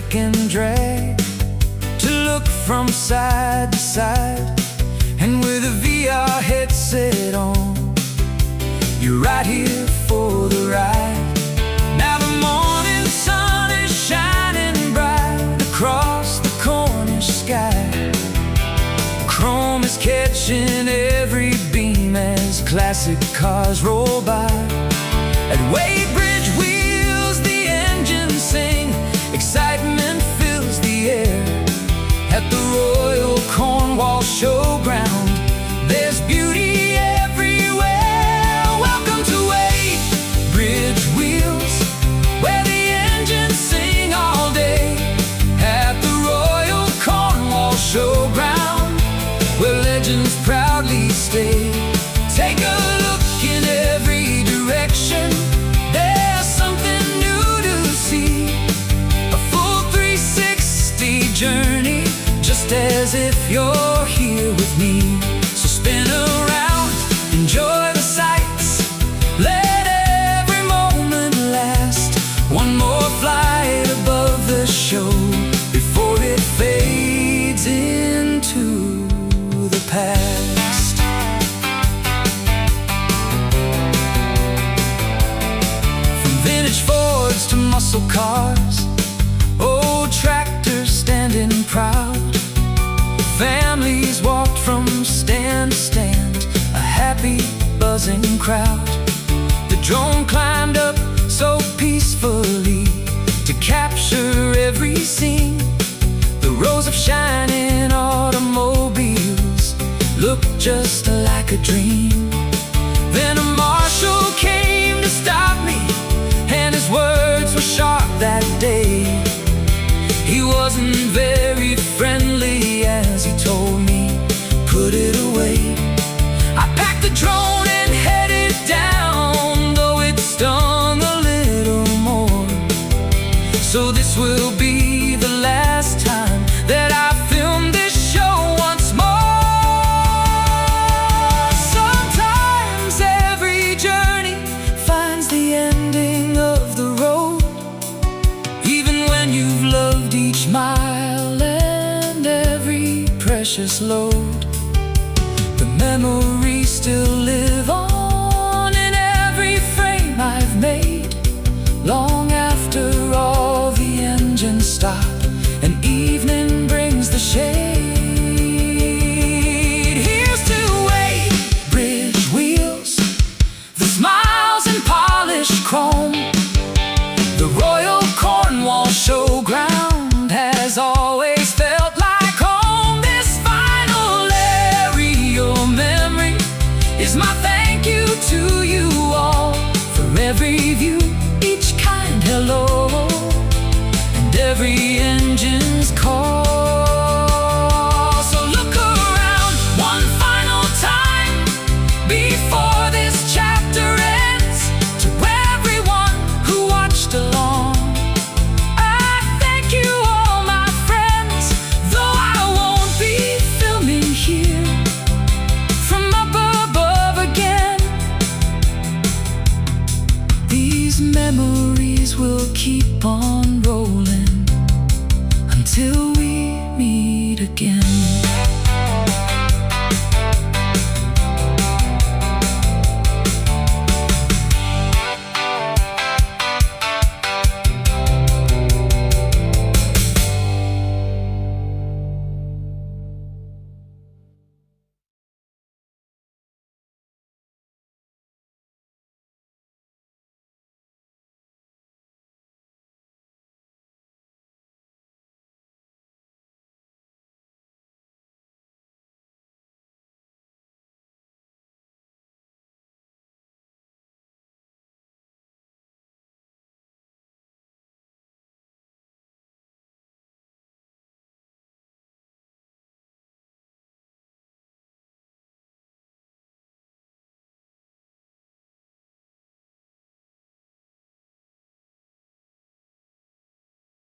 click and drag, to look from side to side. And with a VR headset on, you're right here for the ride. Now the morning sun is shining bright across the Cornish sky. Chrome is catching every beam as classic cars roll by. At Wadebridge Wheels the engines sing, excitement fills the air. At the Royal Cornwall Showground, there's beauty everywhere. Welcome to Wadebridge Wheels, where the engines sing all day. At the Royal Cornwall Showground, where legends proudly stay. Take a look in every direction, there's something new to see. A full 360 journey, just as if you're here with me. So spin around, enjoy the sights, let every moment last. One more flight above the show before it fades into the past. From vintage Fords to muscle cars, old tractors standing proud. Families walked from stand to stand, a happy, buzzing crowd. The drone climbed up so peacefully to capture every scene. The rows of shining automobiles looked just like a dream. Then a marshal came to stop me, and his words were sharp that day. He wasn't very friendly as he told me, put it away. I packed the drone and headed down, though it stung a little more. So this will be the last time that I film this show once more. Sometimes every journey finds the ending of the road. Even when you've loved each mile and every precious load, the memories still live on in every frame I've made. Long after all the engines stop and evening brings the shade, here's to Wadebridge Wheels, the smiles and polished chrome. The Royal Cornwall Showground has always felt like home. This final aerial memory is my thank you to you all. For every view, each kind hello, and every engine's call. So look around one final time before this chapter ends. To everyone who watched along, memories will keep on rolling until we meet again.